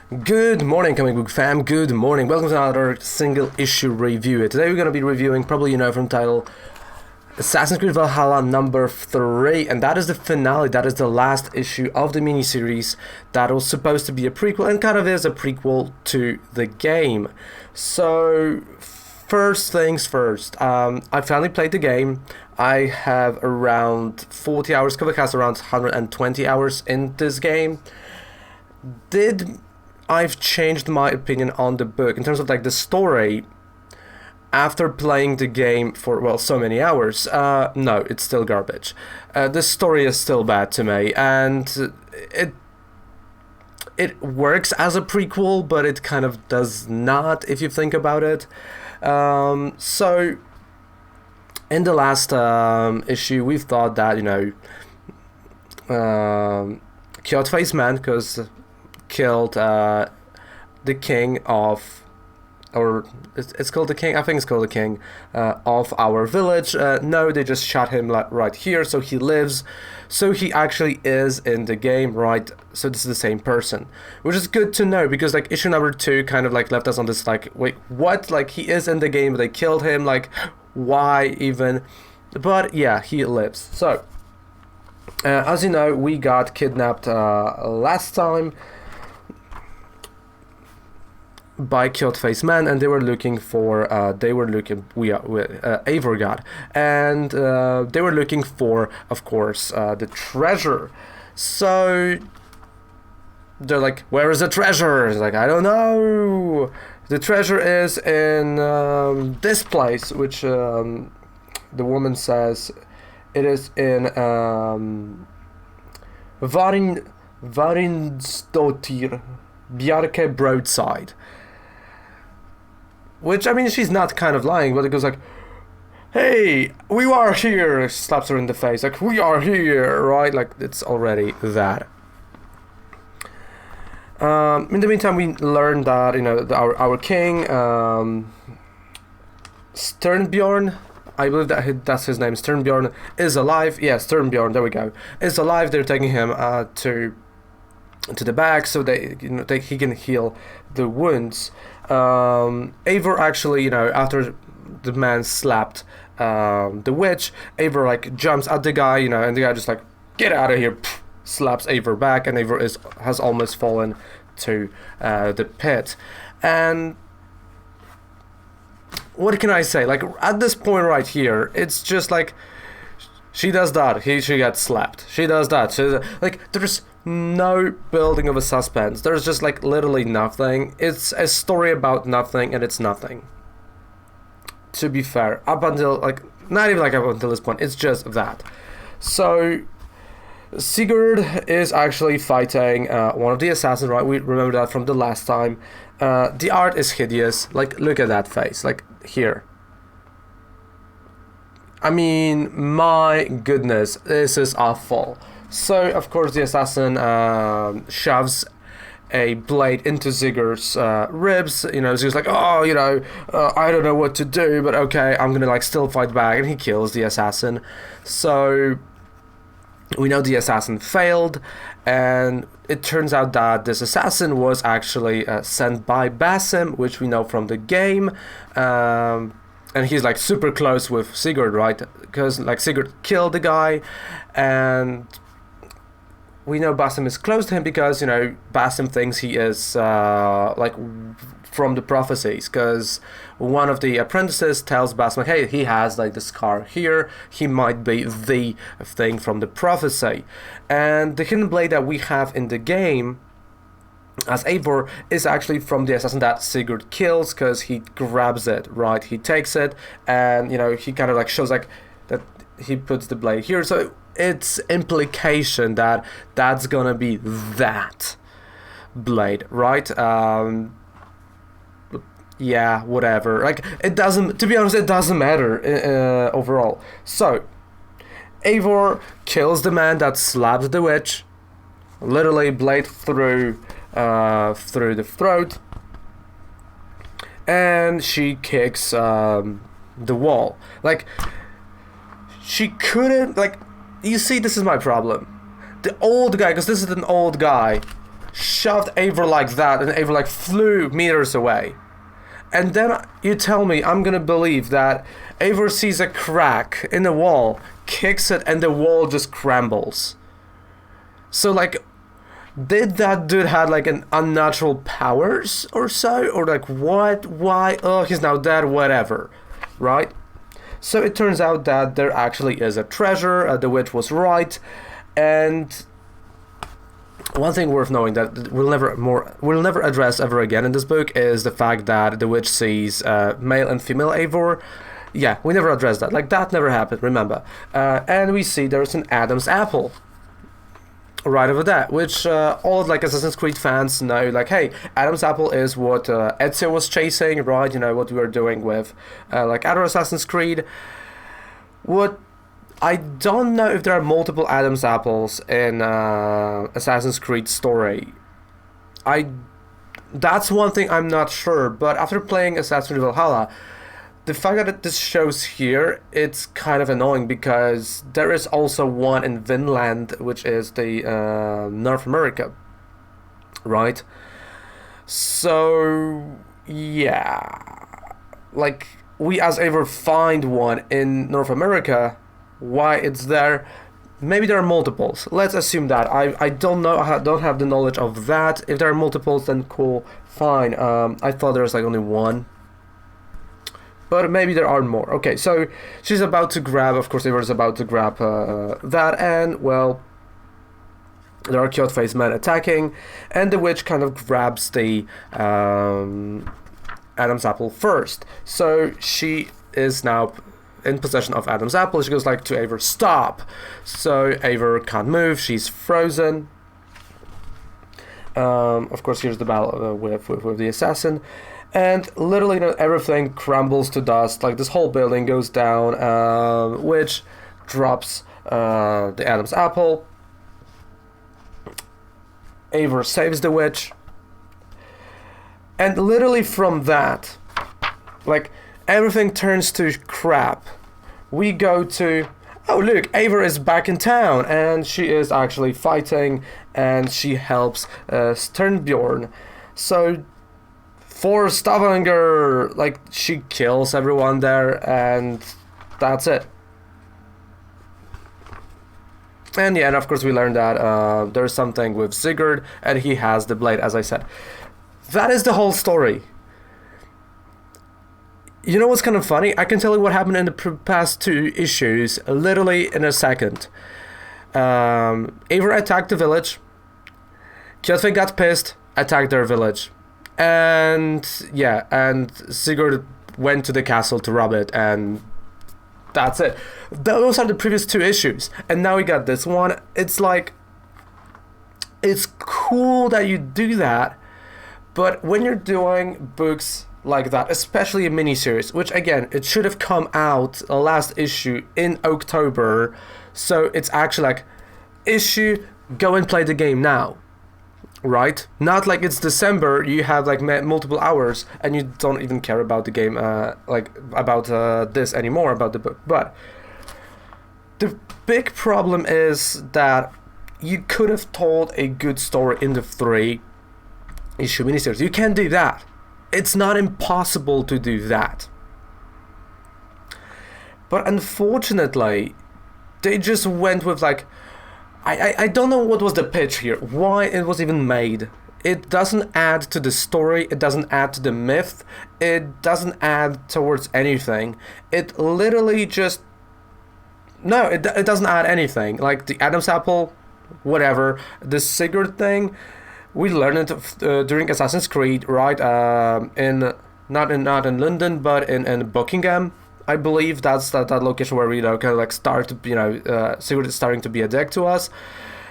Good morning, comic book fam. Good morning. Welcome to another single issue review. Today we're going to be reviewing, probably you know from the title, Assassin's Creed Valhalla number 3, and that is the finale. That is the last issue of the miniseries that was supposed to be a prequel and kind of is a prequel to the game. So, first things first, I finally played the game. I have around 40 hours, cover has around 120 hours in this game. I've changed my opinion on the book in terms of like the story after playing the game for, well, so many hours. No, it's still garbage. The story is still bad to me, and it works as a prequel, but it kind of does not if you think about it. So in the last issue, we've thought that, you know, Kyoto-faced man, because killed the king of, or it's called the king, I think it's called the king of our village. No, they just shot him right here, so he lives, so he actually is in the game, right? So this is the same person, which is good to know, because like issue number 2 kind of like left us on this like, wait, what? Like he is in the game, but they killed him, like why even? But yeah, he lives. So as you know, we got kidnapped last time by Kyoto-faced man, and they were looking for Eivor got, and they were looking for, of course, the treasure. So they're like, where is the treasure? It's like, I don't know. The treasure is in this place, which the woman says it is in Varinsdottir Bjarke Broadside. Which, I mean, she's not kind of lying, but it goes like, hey, we are here, slaps her in the face, like, we are here, right? Like, it's already that. In the meantime, we learned that, you know, our king, Sternbjorn, I believe that's his name, Sternbjorn, is alive. Yeah, Sternbjorn, there we go, is alive. They're taking him to the back so he can heal the wounds. Eivor actually, you know, after the man slapped the witch, Eivor like jumps at the guy, you know, and the guy just like, get out of here, pff, slaps Eivor back, and Eivor has almost fallen to the pit. And what can I say? Like at this point right here, it's just like she does that, she gets slapped. She does that. Like there's no building of a suspense. There's just like literally nothing. It's a story about nothing, and it's nothing. To be fair, up until like not even like up until this point, it's just that. So Sigurd is actually fighting one of the assassins, right? We remember that from the last time. The art is hideous. Like look at that face. Like here. I mean, my goodness, this is awful. So, of course, the assassin shoves a blade into Sigurd's ribs. You know, Sigurd's like, oh, you know, I don't know what to do, but okay, I'm gonna like still fight back, and he kills the assassin. So we know the assassin failed, and it turns out that this assassin was actually sent by Basim, which we know from the game. And he's like super close with Sigurd, right? Because like Sigurd killed the guy, and we know Basim is close to him because, you know, Basim thinks he is like from the prophecies, because one of the apprentices tells Basim, like, hey, he has like the scar here, he might be the thing from the prophecy. And the hidden blade that we have in the game as Eivor is actually from the assassin that Sigurd kills, because he grabs it, right? He takes it, and, you know, he kind of like shows like that he puts the blade here. So it's implication that that's gonna be that blade, right? Yeah, whatever. Like, it doesn't, to be honest, it doesn't matter overall. So Eivor kills the man that slapped the witch, literally blade through the throat, and she kicks the wall. Like, she couldn't, like, you see, this is my problem. The old guy, because this is an old guy, shoved Eivor like that, and Eivor like flew meters away. And then you tell me I'm gonna believe that Eivor sees a crack in the wall, kicks it, and the wall just crumbles. So like, did that dude have like an unnatural powers or so? Or like what? Why? Oh, he's now dead, whatever. Right? So it turns out that there actually is a treasure, the witch was right, and one thing worth knowing that we'll never address ever again in this book is the fact that the witch sees male and female Eivor. Yeah, we never addressed that. Like, that never happened, remember. And we see there's an Adam's apple right over there, which all like Assassin's Creed fans know, like, hey, Adam's apple is what Ezio was chasing, right? You know, what we were doing with like other Assassin's Creed. What I don't know if there are multiple Adam's apples in Assassin's Creed story. That's one thing I'm not sure, but after playing Assassin's Creed Valhalla, the fact that this shows here, it's kind of annoying because there is also one in Vinland, which is the North America, right? So, yeah, like, we as ever find one in North America. Why it's there? Maybe there are multiples. Let's assume that. I don't know. I don't have the knowledge of that. If there are multiples, then cool, fine. I thought there was like only one, but maybe there are more. Okay, so she's about to grab. Of course, Eivor is about to grab that, and well, there are Kjotve's men attacking, and the witch kind of grabs the Adam's apple first. So she is now in possession of Adam's apple. She goes like to Eivor, stop. So Eivor can't move, she's frozen. Of course, here's the battle with the assassin, and literally, you know, everything crumbles to dust. Like, this whole building goes down, which drops the Adam's apple. Eivor saves the witch, and literally from that, like, everything turns to crap. We go to, oh look, Eivor is back in town, and she is actually fighting, and she helps Sternbjorn. So for Stavanger, like, she kills everyone there, and that's it. And yeah, and of course we learned that there's something with Sigurd, and he has the blade, as I said. That is the whole story. You know what's kind of funny? I can tell you what happened in the past 2 issues, literally in a second. Eivor attacked the village. Kjotve got pissed, attacked their village. And yeah, and Sigurd went to the castle to rob it, and that's it. Those are the previous 2 issues. And now we got this one. It's like, it's cool that you do that, but when you're doing books like that, especially a miniseries, which again, it should have come out last issue in October, so it's actually like, issue, go and play the game now, right? Not like it's December, you have like multiple hours and you don't even care about the game, like about this anymore, about the book. But the big problem is that you could have told a good story in the 3-issue miniseries. You can't do that. It's not impossible to do that. But unfortunately, they just went with like, I don't know what was the pitch here, why it was even made. It doesn't add to the story, it doesn't add to the myth, it doesn't add towards anything. It literally just, no, it doesn't add anything. Like the Adam's apple, whatever, the Sigurd thing, we learned it during Assassin's Creed, right? In not in London, but in Buckingham, I believe. That's that location where we, you know, kind of like start to, you know, Sigurd is starting to be a dick to us.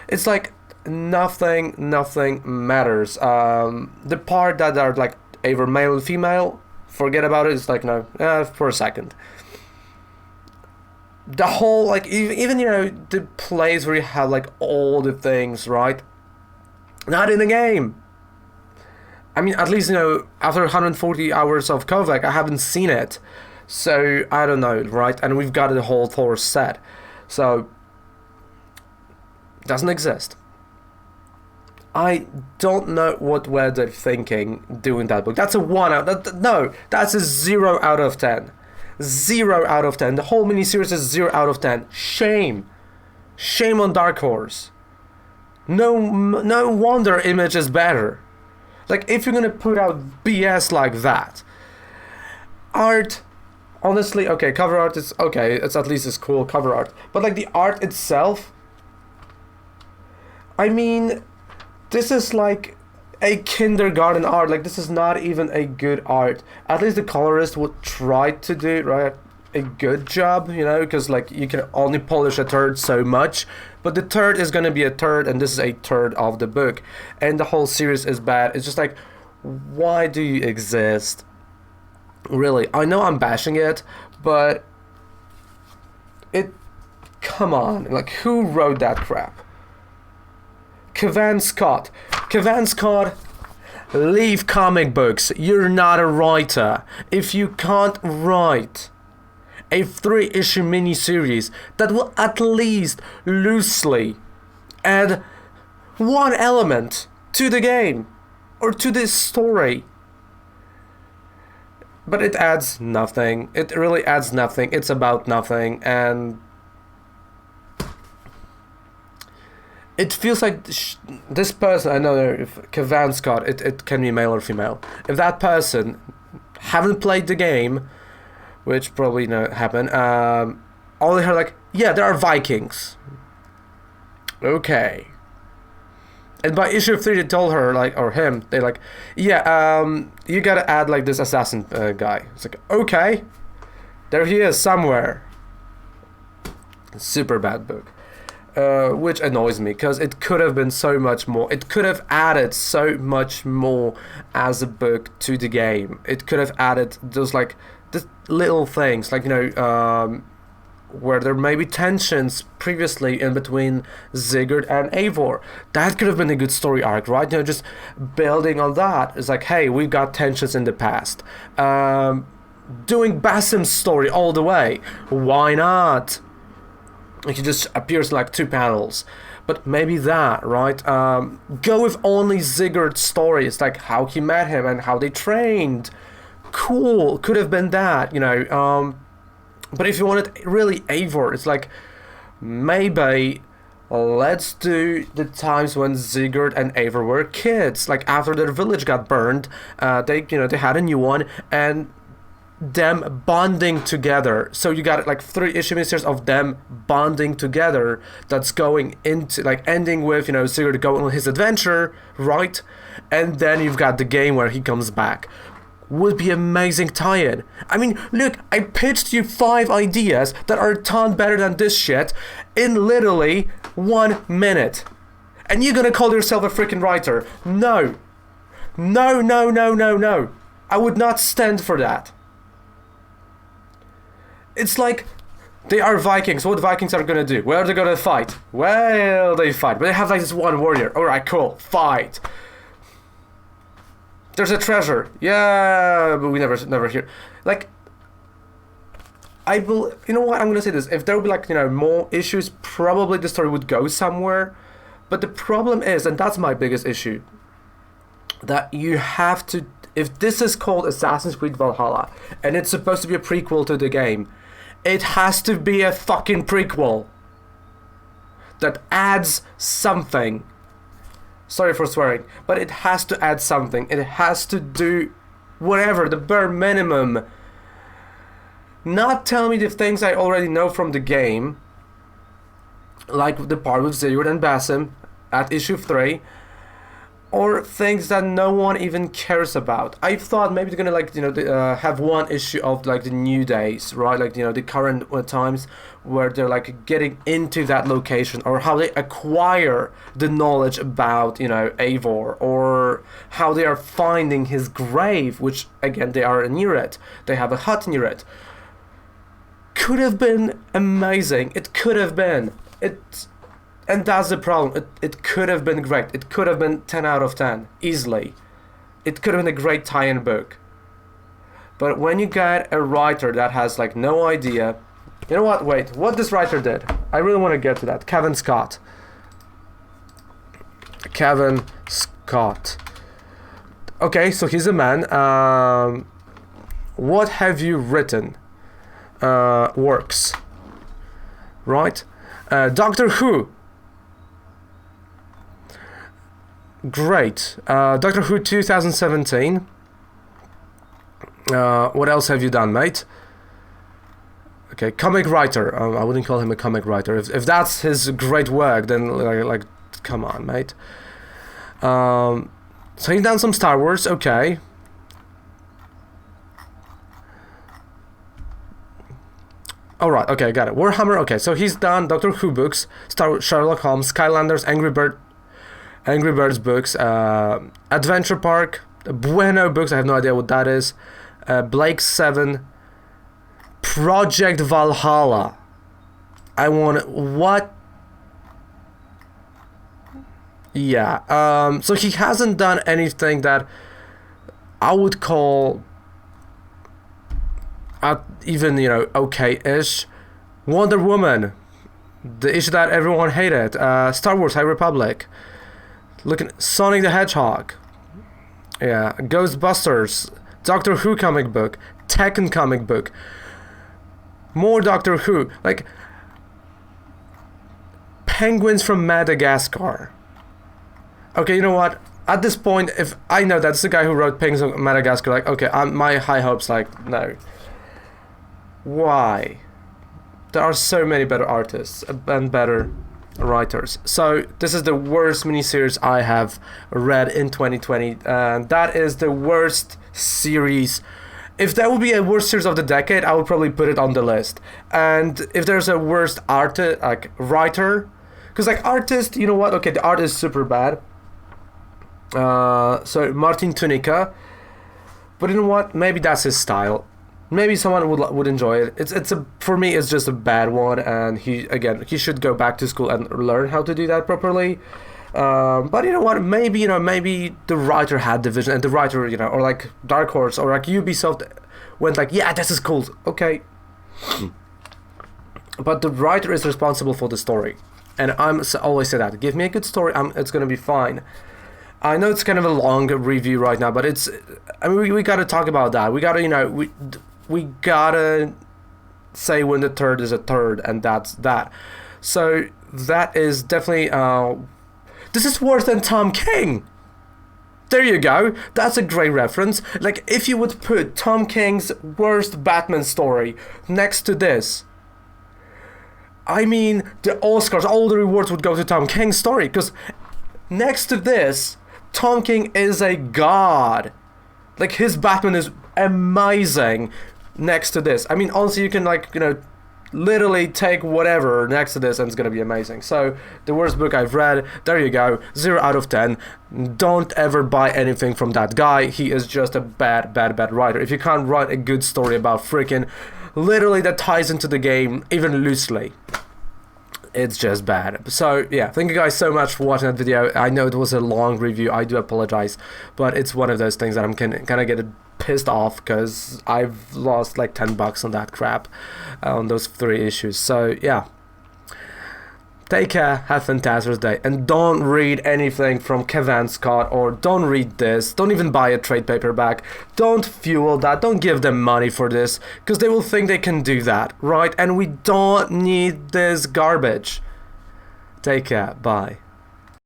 It's like nothing matters. The part that are like either male and female, forget about it. It's like, no, for a second. The whole, like, even, you know, the place where you have like all the things, right? Not in the game. I mean, at least, you know, after 140 hours of Kovac, I haven't seen it. So, I don't know, right? And we've got the whole Thor set. So, doesn't exist. I don't know what were they thinking doing that book. That's a 1 out. No, that's a 0 out of 10. 0 out of 10. The whole miniseries is 0 out of 10. Shame. Shame on Dark Horse. No wonder Image is better. Like, if you're gonna put out BS like that, art, honestly, okay, cover art is okay. It's at least it's cool cover art, but like the art itself, I mean, this is like a kindergarten art. Like, this is not even a good art. At least the colorist would try to do, right, a good job, you know, because like you can only polish a third so much, but the third is gonna be a third, and this is a third of the book, and the whole series is bad. It's just like, why do you exist? Really, I know I'm bashing it, but come on, like, who wrote that crap? Cavan Scott, leave comic books. You're not a writer. If you can't write a 3-issue miniseries that will at least loosely add one element to the game or to this story. But it adds nothing. It really adds nothing. It's about nothing, and it feels like this person, I know if Cavan Scott, it can be male or female. If that person haven't played the game, which probably happened, only heard like, yeah, there are Vikings. Okay. And by issue 3, they told her, like, or him, they like, yeah, you gotta add like this assassin guy. It's like, okay, there he is somewhere. Super bad book. Which annoys me, because it could have been so much more. It could have added so much more as a book to the game. It could have added those like the little things, like, where there may be tensions previously in between Sigurd and Eivor. That could have been a good story arc, right? Just building on that. It's like, hey, we've got tensions in the past. Doing Basim's story all the way. Why not? He just appears like 2 panels. But maybe that, right? Go with only Sigurd's story. It's like how he met him and how they trained. Cool. Could have been that, but if you wanted really Eivor, it's like, maybe let's do the times when Sigurd and Eivor were kids. Like, after their village got burned, they had a new one, and them bonding together. So you got like 3-issue miniseries of them bonding together. That's going into like ending with Sigurd going on his adventure, right? And then you've got the game where he comes back. Would be amazing tie-in. I mean, look, I pitched you 5 ideas that are a ton better than this shit in literally 1 minute. And you're gonna call yourself a freaking writer. No. No, no, no, no, no. I would not stand for that. It's like, they are Vikings. What Vikings are gonna do? Where are they gonna fight? Well, they fight. But they have like this one warrior. Alright, cool. Fight. There's a treasure. Yeah, but we never hear. Like, you know what? I'm gonna say this. If there would be like, more issues, probably the story would go somewhere. But the problem is, and that's my biggest issue, that you have to, if this is called Assassin's Creed Valhalla, and it's supposed to be a prequel to the game, it has to be a fucking prequel that adds something. Sorry for swearing, but it has to add something. It has to do whatever, the bare minimum. Not tell me the things I already know from the game, like the part with Sigurd and Basim at issue 3, or things that no one even cares about. I thought maybe they're gonna have one issue of like the new days, right? Like the current times where they're like getting into that location, or how they acquire the knowledge about Eivor, or how they are finding his grave, which again they are near it. They have a hut near it. Could have been amazing. It could have been. And that's the problem. It could have been great. It could have been 10 out of 10, easily. It could have been a great tie-in book. But when you get a writer that has like no idea, you know what? Wait, what this writer did? I really want to get to that. Cavan Scott. Kevin Scott. Okay, so he's a man. What have you written? Works. Right? Doctor Who. Great. Doctor Who 2017. What else have you done, mate? Okay, comic writer. I wouldn't call him a comic writer. If that's his great work, then like come on, mate. So he's done some Star Wars. Okay. All right. Okay, got it. Warhammer. Okay, so he's done Doctor Who books, Sherlock Holmes, Skylanders, Angry Birds books, Adventure Park, Bueno books. I have no idea what that is. Blake 7. Project Valhalla. What? Yeah. So he hasn't done anything that I would call even, okay-ish. Wonder Woman, the issue that everyone hated. Star Wars High Republic. Looking Sonic the Hedgehog. Yeah. Ghostbusters. Doctor Who comic book. Tekken comic book. More Doctor Who. Like Penguins from Madagascar. Okay, you know what? At this point, if I know that's the guy who wrote Penguins from Madagascar, like, okay, my high hopes, like, no. Why? There are so many better artists and better writers. So this is the worst miniseries I have read in 2020, and that is the worst series. If there would be a worst series of the decade, I would probably put it on the list. And if there's a worst artist, like writer, because like artist, you know what? Okay, the art is super bad. So Martin Tunica, but you know what? Maybe that's his style. Maybe someone would enjoy it. For me, it's just a bad one, and he should go back to school and learn how to do that properly. But you know what? Maybe the writer had the vision, and the writer, or like Dark Horse or like Ubisoft went like, yeah, this is cool. Okay. But the writer is responsible for the story, and I'm always say that. Give me a good story, it's gonna be fine. I know it's kind of a long review right now, but we gotta talk about that. We gotta, we gotta say when the turd is a turd, and that's that. So that is definitely, this is worse than Tom King. There you go. That's a great reference. Like, if you would put Tom King's worst Batman story next to this, I mean, the Oscars, all the rewards would go to Tom King's story, because next to this, Tom King is a god. Like, his Batman is amazing next to this. I mean, honestly, you can, like, literally take whatever next to this and it's gonna be amazing. So, the worst book I've read, there you go, 0 out of 10. Don't ever buy anything from that guy. He is just a bad writer. If you can't write a good story about freaking, literally that ties into the game, even loosely, it's just bad. So yeah, thank you guys so much for watching that video. I know it was a long review, I do apologize, but it's one of those things that I'm kind of getting pissed off because I've lost like $10 on that crap, on those 3 issues. So yeah, take care, have a fantastic day, and don't read anything from Kevin Scott, or don't read this, don't even buy a trade paperback, don't fuel that, don't give them money for this, because they will think they can do that, right? And we don't need this garbage. Take care, bye.